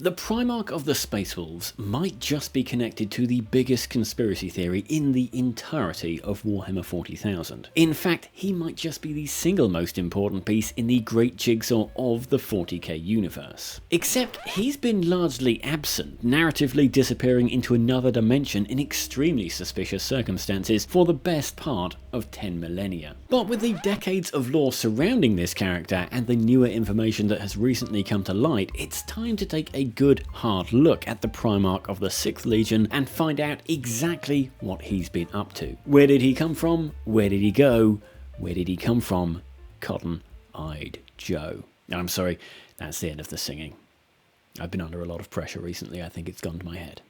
The Primarch of the Space Wolves might just be connected to the biggest conspiracy theory in the entirety of Warhammer 40,000. In fact, he might just be the single most important piece in the great jigsaw of the 40k universe. Except he's been largely absent, narratively disappearing into another dimension in extremely suspicious circumstances for the best part of 10 millennia. But with the decades of lore surrounding this character and the newer information that has recently come to light, it's time to take a good hard look at the Primarch of the 6th Legion and find out exactly what he's been up to. Where did he come from? Where did he go? Where did he come from? Cotton-eyed Joe. I'm sorry, that's the end of the singing. I've been under a lot of pressure recently, I think it's gone to my head.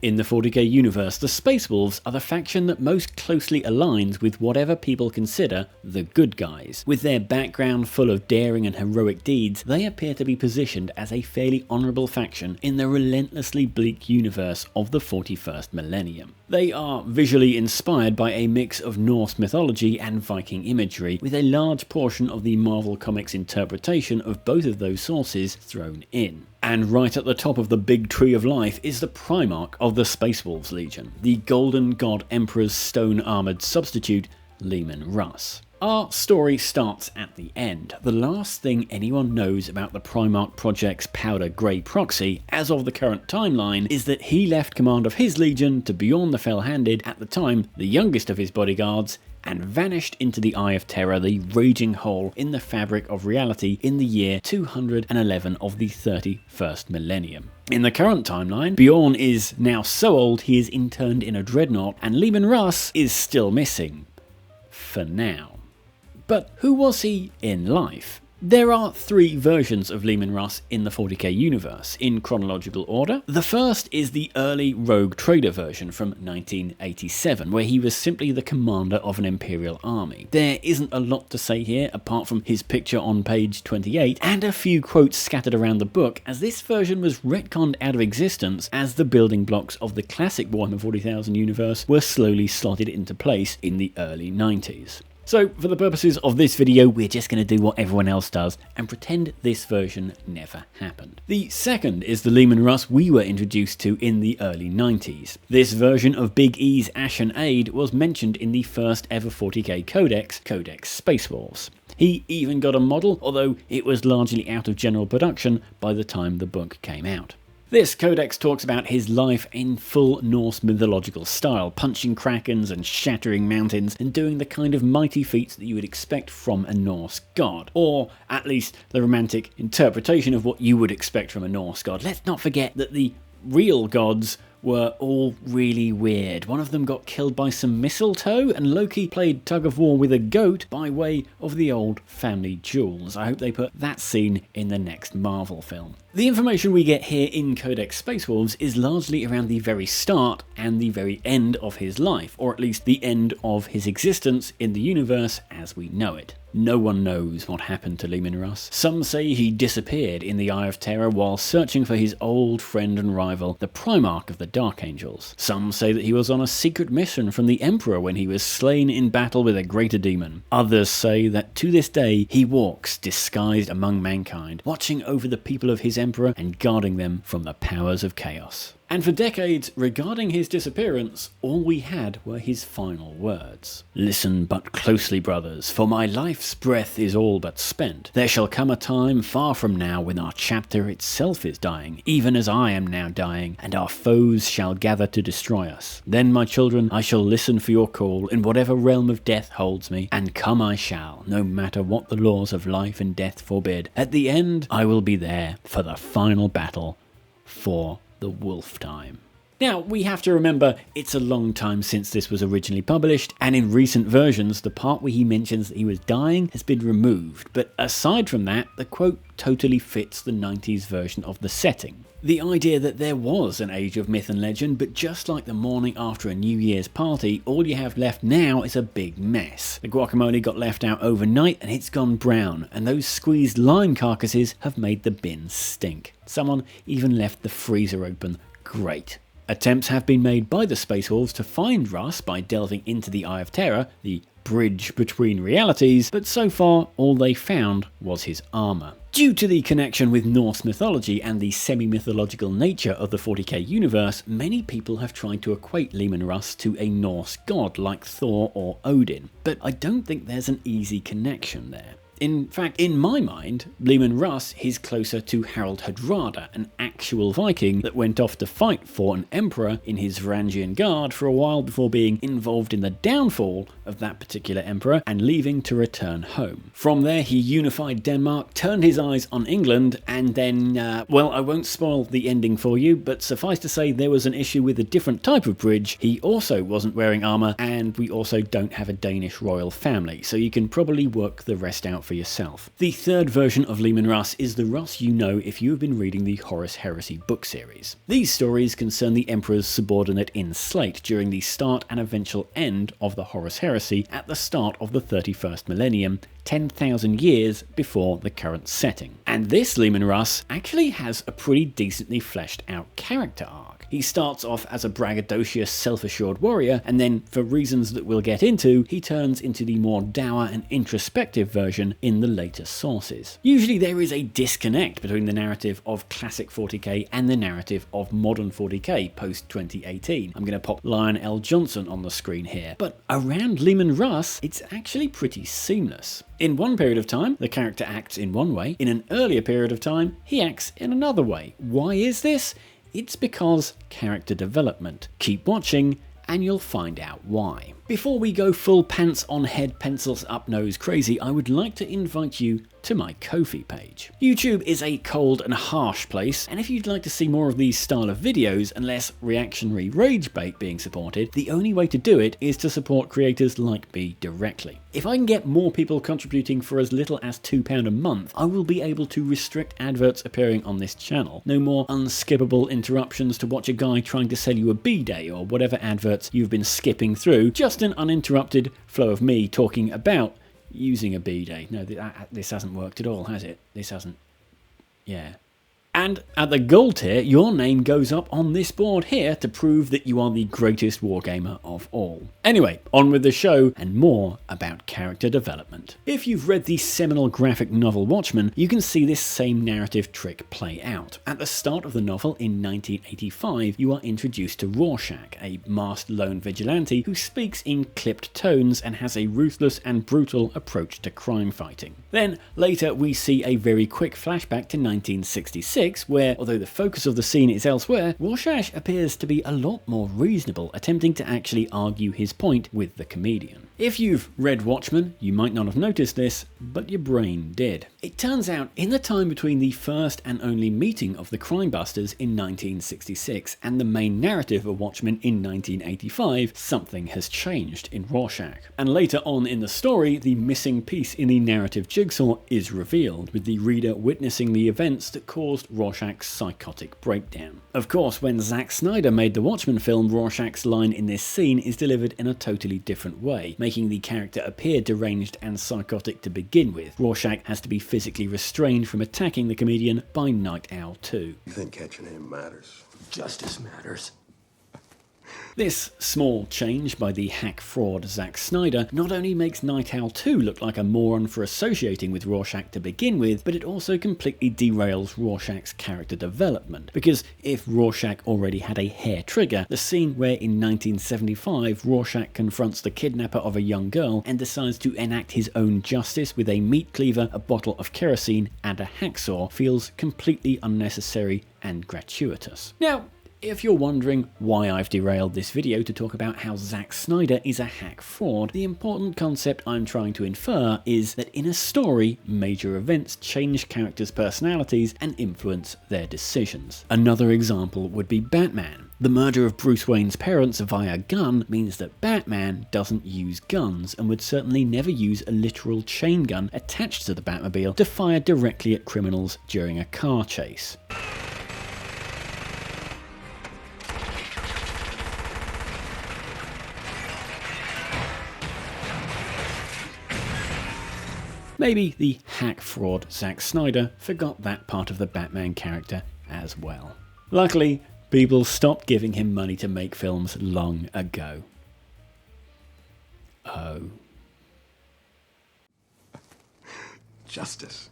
In the 40k universe, the Space Wolves are the faction that most closely aligns with whatever people consider the good guys. With their background full of daring and heroic deeds, they appear to be positioned as a fairly honourable faction in the relentlessly bleak universe of the 41st millennium. They are visually inspired by a mix of Norse mythology and Viking imagery, with a large portion of the Marvel Comics interpretation of both of those sources thrown in. And right at the top of the big tree of life is the Primarch of the Space Wolves Legion, the Golden God Emperor's stone-armoured substitute, Leman Russ. Our story starts at the end. The last thing anyone knows about the Primarch Project's Powder Grey proxy, as of the current timeline, is that he left command of his legion to Bjorn the Fell-Handed, at the time the youngest of his bodyguards, and vanished into the Eye of Terror, the raging hole in the fabric of reality, in the year 211 of the 31st millennium. In the current timeline, Bjorn is now so old he is interned in a dreadnought, and Leman Russ is still missing. For now. But who was he in life? There are 3 versions of Leman Russ in the 40k universe, in chronological order. The first is the early Rogue Trader version from 1987, where he was simply the commander of an Imperial army. There isn't a lot to say here, apart from his picture on page 28, and a few quotes scattered around the book, as this version was retconned out of existence as the building blocks of the classic Warhammer 40,000 universe were slowly slotted into place in the early 90s. So, for the purposes of this video, we're just going to do what everyone else does and pretend this version never happened. The second is the Leman Russ we were introduced to in the early 90s. This version of Big E's Ashen Aid was mentioned in the first ever 40k codex, Codex Space Wolves. He even got a model, although it was largely out of general production by the time the book came out. This codex talks about his life in full Norse mythological style, punching krakens and shattering mountains and doing the kind of mighty feats that you would expect from a Norse god. Or at least the romantic interpretation of what you would expect from a Norse god. Let's not forget that the real gods were all really weird. One of them got killed by some mistletoe, and Loki played tug of war with a goat by way of the old family jewels. I hope they put that scene in the next Marvel film. The information we get here in Codex Space Wolves is largely around the very start and the very end of his life, or at least the end of his existence in the universe as we know it. No one knows what happened to Leman Russ. Some say he disappeared in the Eye of Terror while searching for his old friend and rival, the Primarch of the Dark Angels. Some say that he was on a secret mission from the Emperor when he was slain in battle with a greater demon. Others say that to this day he walks disguised among mankind, watching over the people of his Emperor and guarding them from the powers of chaos. And for decades, regarding his disappearance, all we had were his final words. "Listen but closely, brothers, for my life's breath is all but spent. There shall come a time far from now when our chapter itself is dying, even as I am now dying, and our foes shall gather to destroy us. Then, my children, I shall listen for your call in whatever realm of death holds me, and come I shall, no matter what the laws of life and death forbid. At the end, I will be there for the final battle, for the wolf time." Now, we have to remember it's a long time since this was originally published, and in recent versions, the part where he mentions that he was dying has been removed. But aside from that, the quote totally fits the 90s version of the setting. The idea that there was an age of myth and legend, but just like the morning after a New Year's party, all you have left now is a big mess. The guacamole got left out overnight and it's gone brown, and those squeezed lime carcasses have made the bins stink. Someone even left the freezer open. Great. Attempts have been made by the Space Wolves to find Russ by delving into the Eye of Terror, the bridge between realities, but so far all they found was his armour. Due to the connection with Norse mythology and the semi-mythological nature of the 40k universe, many people have tried to equate Leman Russ to a Norse god like Thor or Odin, but I don't think there's an easy connection there. In fact, in my mind, Leman Russ is closer to Harald Hardrada, an actual Viking that went off to fight for an emperor in his Varangian Guard for a while before being involved in the downfall of that particular emperor and leaving to return home. From there, he unified Denmark, turned his eyes on England, and then, well, I won't spoil the ending for you, but suffice to say there was an issue with a different type of bridge. He also wasn't wearing armour, and we also don't have a Danish royal family, so you can probably work the rest out for yourself. The third version of Leman Russ is the Russ you know if you have been reading the Horus Heresy book series. These stories concern the Emperor's subordinate in Slate during the start and eventual end of the Horus Heresy at the start of the 31st millennium, 10,000 years before the current setting. And this Leman Russ actually has a pretty decently fleshed out character arc. He starts off as a braggadocious, self-assured warrior, and then, for reasons that we'll get into, he turns into the more dour and introspective version in the later sources. Usually there is a disconnect between the narrative of classic 40k and the narrative of modern 40k post-2018. I'm going to pop Lionel Johnson on the screen here, but around Leman Russ, it's actually pretty seamless. In one period of time, the character acts in one way. In an earlier period of time, he acts in another way. Why is this? It's because character development. Keep watching and you'll find out why. Before we go full pants on head, pencils up nose crazy, I would like to invite you to my Ko-fi page. YouTube is a cold and harsh place, and if you'd like to see more of these style of videos and less reactionary rage bait being supported, the only way to do it is to support creators like me directly. If I can get more people contributing for as little as £2 a month, I will be able to restrict adverts appearing on this channel. No more unskippable interruptions to watch a guy trying to sell you a B-day or whatever adverts you've been skipping through, just an uninterrupted flow of me talking about using a B-day. No, this hasn't worked at all, has it? This hasn't. Yeah. And at the gold tier, your name goes up on this board here to prove that you are the greatest wargamer of all. Anyway, on with the show and more about character development. If you've read the seminal graphic novel Watchmen, you can see this same narrative trick play out. At the start of the novel in 1985, you are introduced to Rorschach, a masked lone vigilante who speaks in clipped tones and has a ruthless and brutal approach to crime fighting. Then, later, we see a very quick flashback to 1966, where, although the focus of the scene is elsewhere, Rorschach appears to be a lot more reasonable, attempting to actually argue his point with the comedian. If you've read Watchmen, you might not have noticed this, but your brain did. It turns out, in the time between the first and only meeting of the Crime Busters in 1966 and the main narrative of Watchmen in 1985, something has changed in Rorschach. And later on in the story, the missing piece in the narrative jigsaw is revealed, with the reader witnessing the events that caused Rorschach's psychotic breakdown. Of course, when Zack Snyder made the Watchmen film, Rorschach's line in this scene is delivered in a totally different way, making the character appear deranged and psychotic to begin with. Rorschach has to be physically restrained from attacking the comedian by Night Owl 2. You think catching him matters? Justice matters. This small change by the hack fraud Zack Snyder not only makes Night Owl 2 look like a moron for associating with Rorschach to begin with, but it also completely derails Rorschach's character development. Because if Rorschach already had a hair trigger, the scene where in 1975 Rorschach confronts the kidnapper of a young girl and decides to enact his own justice with a meat cleaver, a bottle of kerosene, and a hacksaw feels completely unnecessary and gratuitous. Now, if you're wondering why I've derailed this video to talk about how Zack Snyder is a hack fraud, the important concept I'm trying to infer is that in a story, major events change characters' personalities and influence their decisions. Another example would be Batman. The murder of Bruce Wayne's parents via gun means that Batman doesn't use guns and would certainly never use a literal chain gun attached to the Batmobile to fire directly at criminals during a car chase. Maybe the hack fraud Zack Snyder forgot that part of the Batman character as well. Luckily, people stopped giving him money to make films long ago. Oh Justice.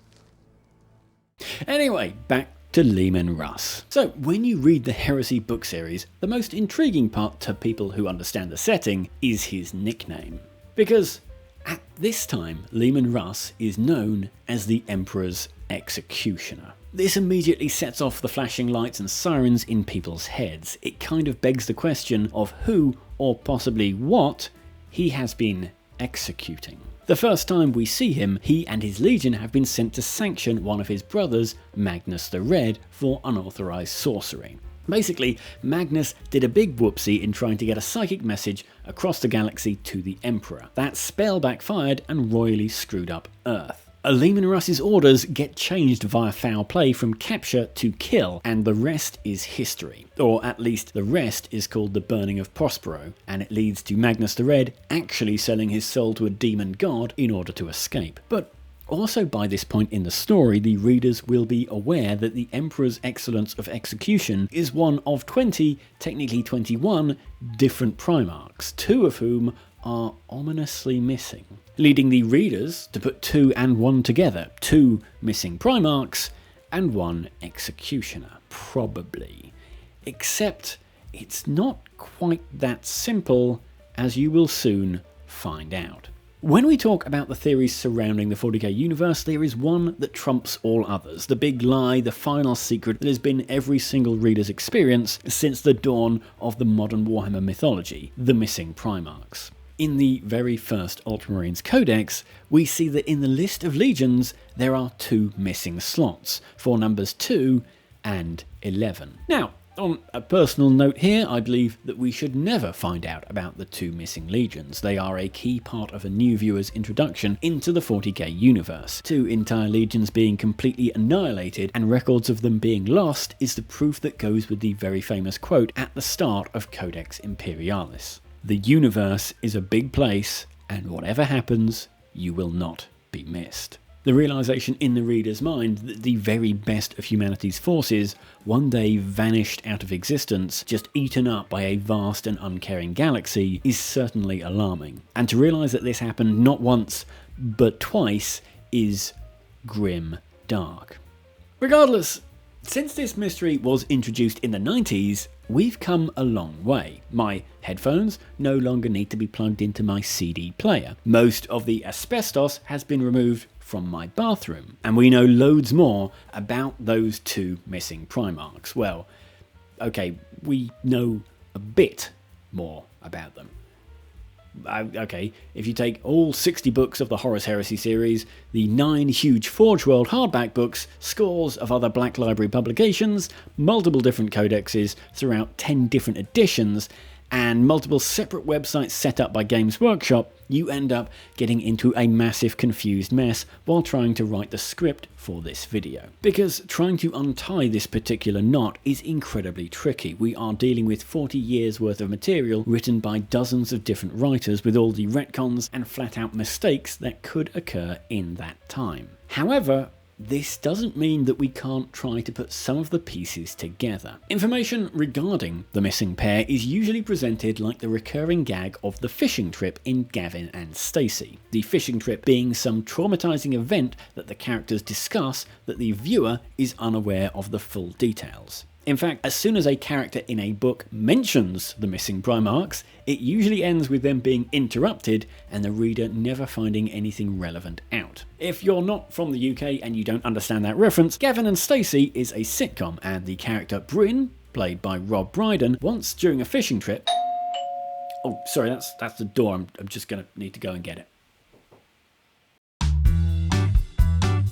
Anyway, back to Leman Russ. So, when you read the Heresy book series, the most intriguing part to people who understand the setting is his nickname. Because at this time, Leman Russ is known as the Emperor's Executioner. This immediately sets off the flashing lights and sirens in people's heads. It kind of begs the question of who, or possibly what, he has been executing. The first time we see him, he and his legion have been sent to sanction one of his brothers, Magnus the Red, for unauthorized sorcery. Basically, Magnus did a big whoopsie in trying to get a psychic message across the galaxy to the Emperor. That spell backfired and royally screwed up Earth. Leman Russ's orders get changed via foul play from capture to kill, and the rest is history. Or at least the rest is called the Burning of Prospero, and it leads to Magnus the Red actually selling his soul to a demon god in order to escape. But also by this point in the story, the readers will be aware that the Emperor's excellence of execution is one of 20, technically 21, different Primarchs, 2 of whom are ominously missing, leading the readers to put 2 and 1 together. 2 missing Primarchs and 1 executioner, probably. Except it's not quite that simple, as you will soon find out. When we talk about the theories surrounding the 40k universe, there is one that trumps all others, the big lie, the final secret that has been every single reader's experience since the dawn of the modern Warhammer mythology, the missing Primarchs. In the very first Ultramarines Codex, we see that in the list of legions there are 2 missing slots, for numbers 2 and 11. Now, on a personal note here, I believe that we should never find out about the 2 missing legions. They are a key part of a new viewer's introduction into the 40k universe. 2 entire legions being completely annihilated and records of them being lost is the proof that goes with the very famous quote at the start of Codex Imperialis. The universe is a big place, and whatever happens, you will not be missed. The realization in the reader's mind that the very best of humanity's forces one day vanished out of existence, just eaten up by a vast and uncaring galaxy, is certainly alarming. And to realize that this happened not once, but twice, is grim dark. Regardless, since this mystery was introduced in the 90s, we've come a long way. My headphones no longer need to be plugged into my CD player. Most of the asbestos has been removed from my bathroom, and we know loads more about those 2 missing Primarchs. Well, okay, we know a bit more about them. Okay, if you take all 60 books of the Horus Heresy series, the 9 huge Forge World hardback books, scores of other Black Library publications, multiple different codexes throughout 10 different editions, and multiple separate websites set up by Games Workshop, you end up getting into a massive confused mess while trying to write the script for this video. Because trying to untie this particular knot is incredibly tricky. We are dealing with 40 years worth of material written by dozens of different writers with all the retcons and flat out mistakes that could occur in that time. However, this doesn't mean that we can't try to put some of the pieces together. Information regarding the missing pair is usually presented like the recurring gag of the fishing trip in Gavin and Stacey. The fishing trip being some traumatizing event that the characters discuss that the viewer is unaware of the full details. In fact, as soon as a character in a book mentions the missing Primarchs, it usually ends with them being interrupted and the reader never finding anything relevant out. If you're not from the UK and you don't understand that reference, Gavin and Stacey is a sitcom, and the character Bryn, played by Rob Brydon, once during a fishing trip... Oh, sorry, that's the door. I'm just going to need to go and get it.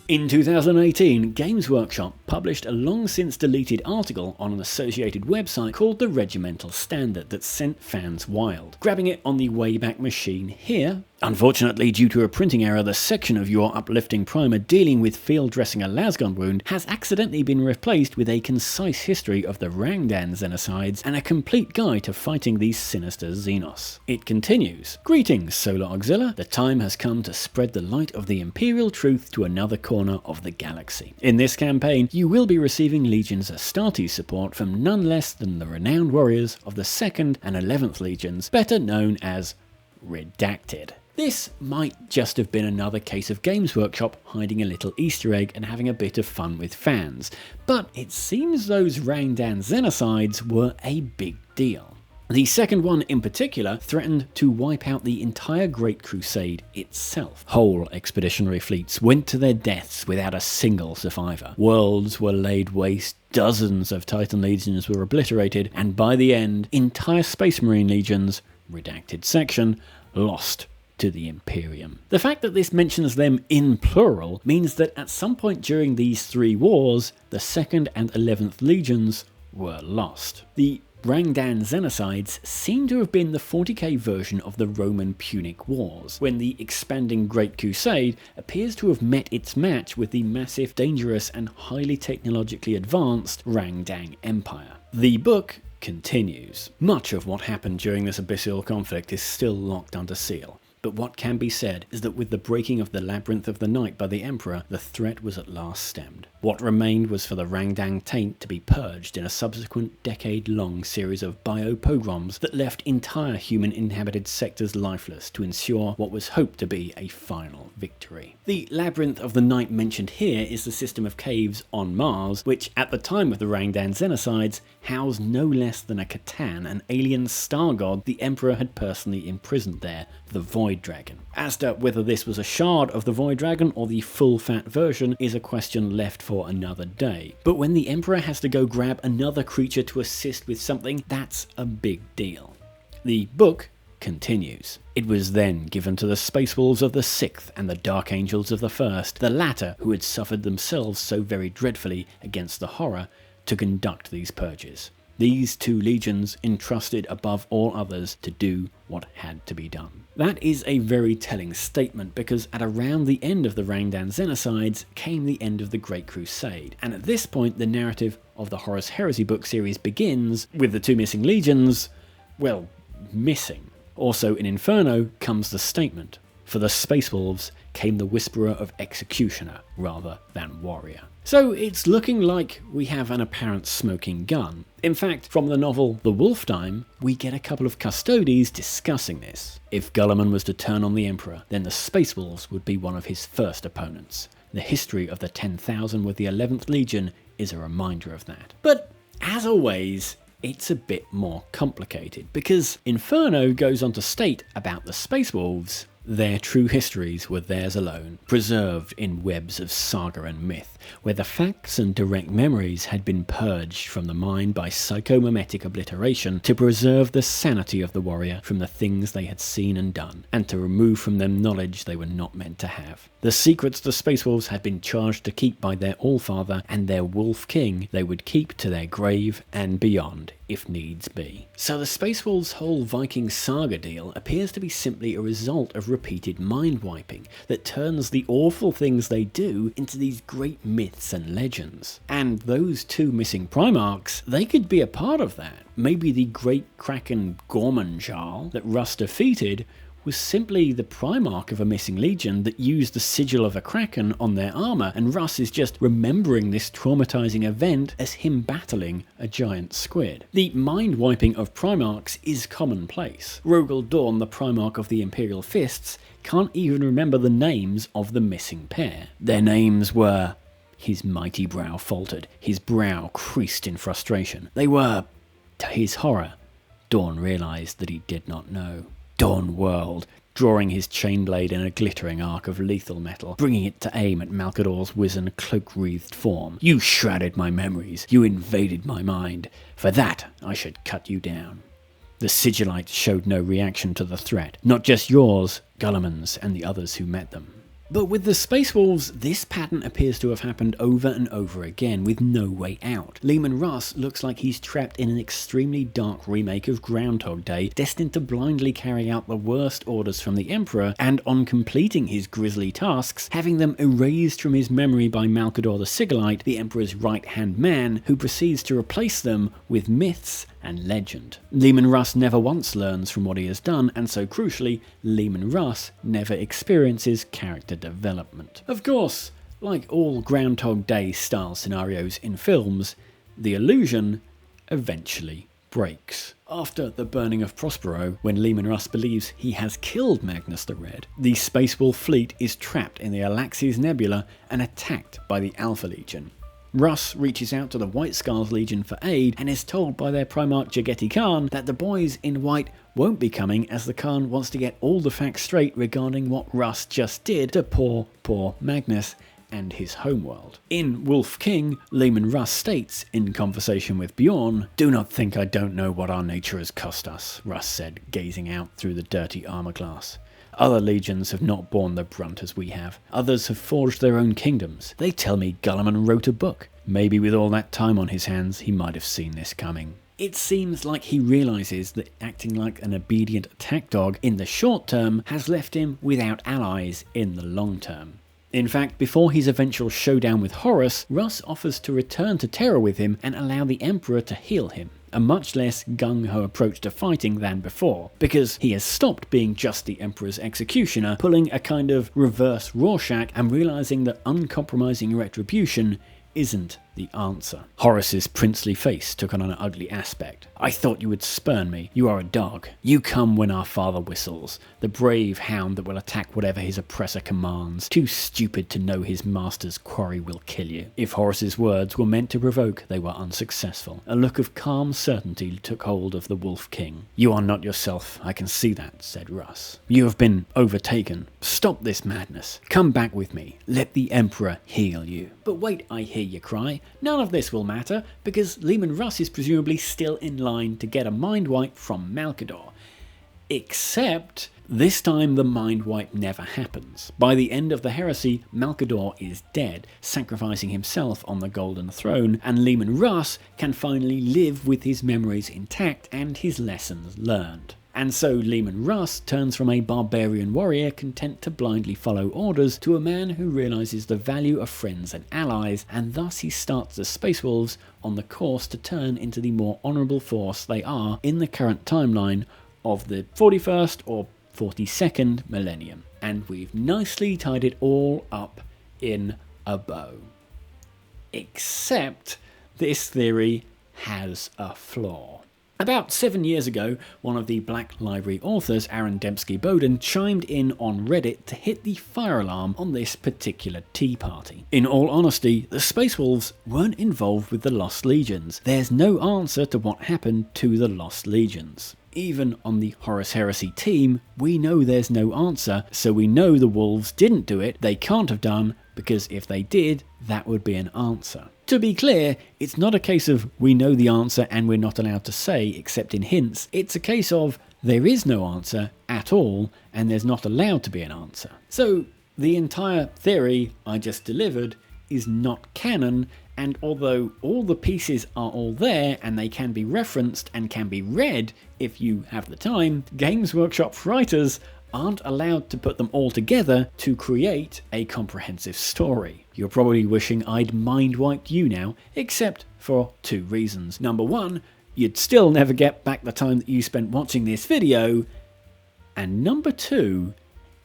In 2018, Games Workshop published a long-since deleted article on an associated website called the Regimental Standard that sent fans wild. Grabbing it on the Wayback Machine here, unfortunately due to a printing error, the section of your uplifting primer dealing with field dressing a lasgun wound has accidentally been replaced with a concise history of the Rangdan Xenocides and a complete guide to fighting these sinister Xenos. It continues, "Greetings, Solar Auxilia. The time has come to spread the light of the Imperial truth to another corner of the galaxy. In this campaign, you will be receiving Legion's Astartes support from none less than the renowned warriors of the 2nd and 11th Legions, better known as Redacted. This might just have been another case of Games Workshop hiding a little Easter egg and having a bit of fun with fans, but it seems those Rangdan Xenocides were a big deal. The second one in particular threatened to wipe out the entire Great Crusade itself. Whole expeditionary fleets went to their deaths without a single survivor. Worlds were laid waste, dozens of Titan legions were obliterated, and by the end, entire Space Marine legions, redacted section, lost to the Imperium. The fact that this mentions them in plural means that at some point during these three wars, the 2nd and 11th legions were lost. The Rangdan Xenocides seem to have been the 40k version of the Roman Punic Wars, when the expanding Great Crusade appears to have met its match with the massive, dangerous and highly technologically advanced Rangdan Empire. The book continues. Much of what happened during this abyssal conflict is still locked under seal. But what can be said is that with the breaking of the Labyrinth of the Night by the Emperor, the threat was at last stemmed. What remained was for the Rangdan taint to be purged in a subsequent decade-long series of bio-pogroms that left entire human-inhabited sectors lifeless to ensure what was hoped to be a final victory. The Labyrinth of the Night mentioned here is the system of caves on Mars, which at the time of the Rangdan Xenocides housed no less than a Catan, an alien star god the Emperor had personally imprisoned there, the Void Dragon. As to whether this was a shard of the Void Dragon or the full-fat version is a question left for another day. But when the Emperor has to go grab another creature to assist with something, that's a big deal. The book continues. It was then given to the Space Wolves of the 6th and the Dark Angels of the 1st, the latter who had suffered themselves so very dreadfully against the horror, to conduct these purges. These two legions entrusted above all others to do what had to be done. That is a very telling statement because at around the end of the Rangdan Xenocides came the end of the Great Crusade, and at this point the narrative of the Horus Heresy book series begins with the two missing legions, well, missing. Also in Inferno comes the statement, for the Space Wolves came the Whisperer of Executioner rather than Warrior. So it's looking like we have an apparent smoking gun. In fact, from the novel The Wolfdime, we get a couple of custodies discussing this. If Guilliman was to turn on the Emperor, then the Space Wolves would be one of his first opponents. The history of the 10,000 with the 11th Legion is a reminder of that. But, as always, it's a bit more complicated, because Inferno goes on to state about the Space Wolves, their true histories were theirs alone, preserved in webs of saga and myth, where the facts and direct memories had been purged from the mind by psychomimetic obliteration to preserve the sanity of the warrior from the things they had seen and done, and to remove from them knowledge they were not meant to have. The secrets the Space Wolves had been charged to keep by their Allfather and their Wolf King they would keep to their grave and beyond, if needs be. So the Space Wolves' whole Viking saga deal appears to be simply a result of repeated mind-wiping that turns the awful things they do into these great myths and legends. And those two missing Primarchs, they could be a part of that. Maybe the great Kraken Gormanjarl that Russ defeated was simply the Primarch of a missing legion that used the sigil of a Kraken on their armour, and Russ is just remembering this traumatizing event as him battling a giant squid. The mind-wiping of Primarchs is commonplace. Rogel Dorn, the Primarch of the Imperial Fists, can't even remember the names of the missing pair. Their names were... His mighty brow faltered, his brow creased in frustration. They were... To his horror, Dorn realised that he did not know. Dorn whirled, drawing his chainblade in a glittering arc of lethal metal, bringing it to aim at Malcador's wizen, cloak-wreathed form. You shrouded my memories, you invaded my mind. For that, I should cut you down. The Sigillite showed no reaction to the threat, not just yours, Guilliman's, and the others who met them. But with the Space Wolves, this pattern appears to have happened over and over again, with no way out. Leman Russ looks like he's trapped in an extremely dark remake of Groundhog Day, destined to blindly carry out the worst orders from the Emperor, and on completing his grisly tasks, having them erased from his memory by Malcador the Sigillite, the Emperor's right-hand man, who proceeds to replace them with myths and legend. Leman Russ never once learns from what he has done, and so crucially, Leman Russ never experiences character development. Of course, like all Groundhog Day style scenarios in films, the illusion eventually breaks. After the burning of Prospero, when Leman Russ believes he has killed Magnus the Red, the Space Wolf fleet is trapped in the Alaxes Nebula and attacked by the Alpha Legion. Russ reaches out to the White Scars Legion for aid and is told by their Primarch Jageti Khan that the boys in white won't be coming, as the Khan wants to get all the facts straight regarding what Russ just did to poor Magnus and his homeworld. In Wolf King, Leman Russ states, in conversation with Bjorn, "Do not think I don't know what our nature has cost us," Russ said, gazing out through the dirty armour glass. "Other legions have not borne the brunt as we have. Others have forged their own kingdoms. They tell me Gulliman wrote a book. Maybe with all that time on his hands, he might have seen this coming." It seems like he realises that acting like an obedient attack dog in the short term has left him without allies in the long term. In fact, before his eventual showdown with Horus, Russ offers to return to Terra with him and allow the Emperor to heal him, a much less gung-ho approach to fighting than before, because he has stopped being just the Emperor's executioner, pulling a kind of reverse Rorschach and realising that uncompromising retribution isn't the answer. Horus's princely face took on an ugly aspect. "I thought you would spurn me. You are a dog. You come when our father whistles, the brave hound that will attack whatever his oppressor commands, too stupid to know his master's quarry will kill you." If Horus's words were meant to provoke, they were unsuccessful. A look of calm certainty took hold of the Wolf King. "You are not yourself, I can see that," said Russ. "You have been overtaken. Stop this madness. Come back with me. Let the Emperor heal you." But wait, I hear you cry. None of this will matter, because Leman Russ is presumably still in line to get a mind wipe from Malcador. Except, this time the mind wipe never happens. By the end of the Heresy, Malcador is dead, sacrificing himself on the Golden Throne, and Leman Russ can finally live with his memories intact and his lessons learned. And so Leman Russ turns from a barbarian warrior content to blindly follow orders to a man who realises the value of friends and allies, and thus he starts the Space Wolves on the course to turn into the more honourable force they are in the current timeline of the 41st or 42nd millennium. And we've nicely tied it all up in a bow. Except this theory has a flaw. About 7 years ago, one of the Black Library authors, Aaron Dembski-Bowden, chimed in on Reddit to hit the fire alarm on this particular tea party. In all honesty, the Space Wolves weren't involved with the Lost Legions. There's no answer to what happened to the Lost Legions. Even on the Horus Heresy team, we know there's no answer, so we know the Wolves didn't do it, they can't have done, because if they did, that would be an answer. To be clear, it's not a case of we know the answer and we're not allowed to say except in hints. It's a case of there is no answer at all and there's not allowed to be an answer. So the entire theory I just delivered is not canon, and although all the pieces are all there and they can be referenced and can be read if you have the time, Games Workshop writers aren't allowed to put them all together to create a comprehensive story. You're probably wishing I'd mind-wiped you now, except for two reasons. Number one, you'd still never get back the time that you spent watching this video, and number two,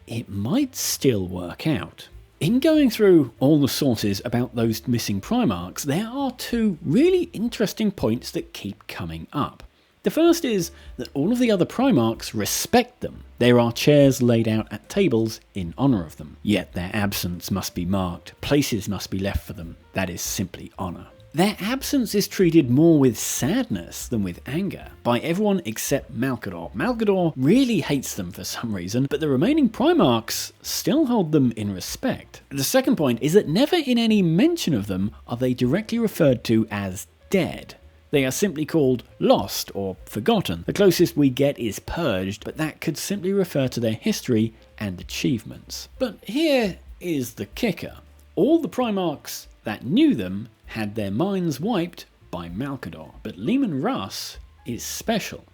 it might still work out. In going through all the sources about those missing Primarchs, there are two really interesting points that keep coming up. The first is that all of the other Primarchs respect them. There are chairs laid out at tables in honour of them. Yet their absence must be marked. Places must be left for them. That is simply honour. Their absence is treated more with sadness than with anger by everyone except Malcador. Malcador really hates them for some reason, but the remaining Primarchs still hold them in respect. The second point is that never in any mention of them are they directly referred to as dead. They are simply called lost or forgotten. The closest we get is purged, but that could simply refer to their history and achievements. But here is the kicker. All the Primarchs that knew them had their minds wiped by Malcador. But Leman Russ is special,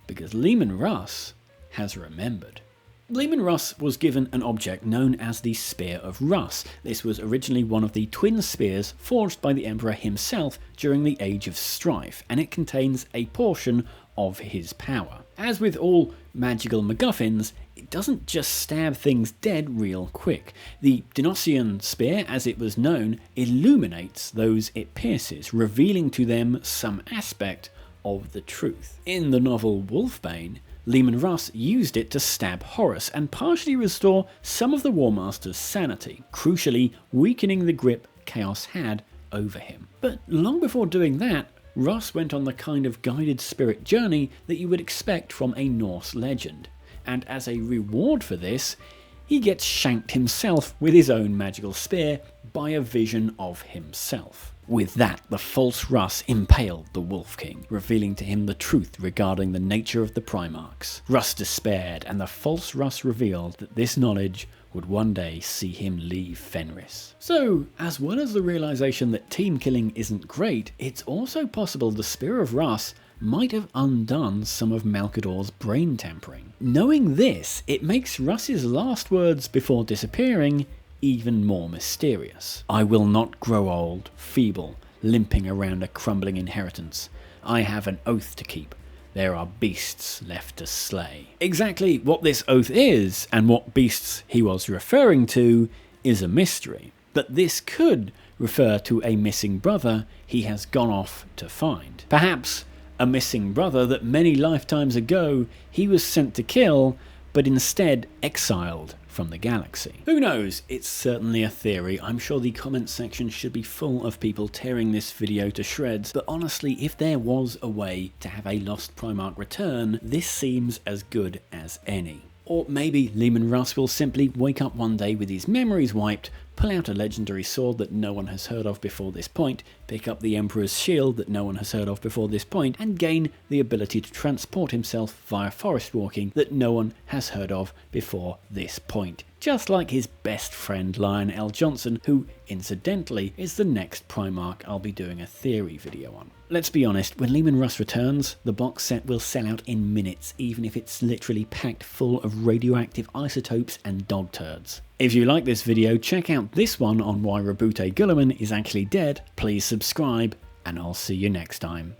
because Leman Russ has remembered. Leman Russ was given an object known as the Spear of Russ. This was originally one of the twin spears forged by the Emperor himself during the Age of Strife, and it contains a portion of his power. As with all magical MacGuffins, it doesn't just stab things dead real quick. The Denossian Spear, as it was known, illuminates those it pierces, revealing to them some aspect of the truth. In the novel Wolfbane, Leman Russ used it to stab Horus and partially restore some of the War Master's sanity, crucially weakening the grip Chaos had over him. But long before doing that, Russ went on the kind of guided spirit journey that you would expect from a Norse legend, and as a reward for this, he gets shanked himself with his own magical spear by a vision of himself. With that, the false Russ impaled the Wolf King, revealing to him the truth regarding the nature of the Primarchs. Russ despaired, and the false Russ revealed that this knowledge would one day see him leave Fenris. So, as well as the realization that team killing isn't great, it's also possible the Spear of Russ might have undone some of Malkador's brain tampering. Knowing this, it makes Russ's last words before disappearing even more mysterious. I will not grow old, feeble, limping around a crumbling inheritance. I have an oath to keep. There are beasts left to slay. Exactly what this oath is, and what beasts he was referring to, is a mystery. But this could refer to a missing brother he has gone off to find. Perhaps a missing brother that many lifetimes ago he was sent to kill, but instead exiled from the galaxy. Who knows? It's certainly a theory. I'm sure the comments section should be full of people tearing this video to shreds, but honestly, if there was a way to have a lost Primarch return, this seems as good as any. Or maybe Leman Russ will simply wake up one day with his memories wiped, pull out a legendary sword that no one has heard of before this point, pick up the Emperor's shield that no one has heard of before this point, and gain the ability to transport himself via forest walking that no one has heard of before this point. Just like his best friend Lion L. Johnson, who, incidentally, is the next Primarch I'll be doing a theory video on. Let's be honest, when Leman Russ returns, the box set will sell out in minutes, even if it's literally packed full of radioactive isotopes and dog turds. If you like this video, check out this one on why Rabute Guilliman is actually dead, please subscribe, and I'll see you next time.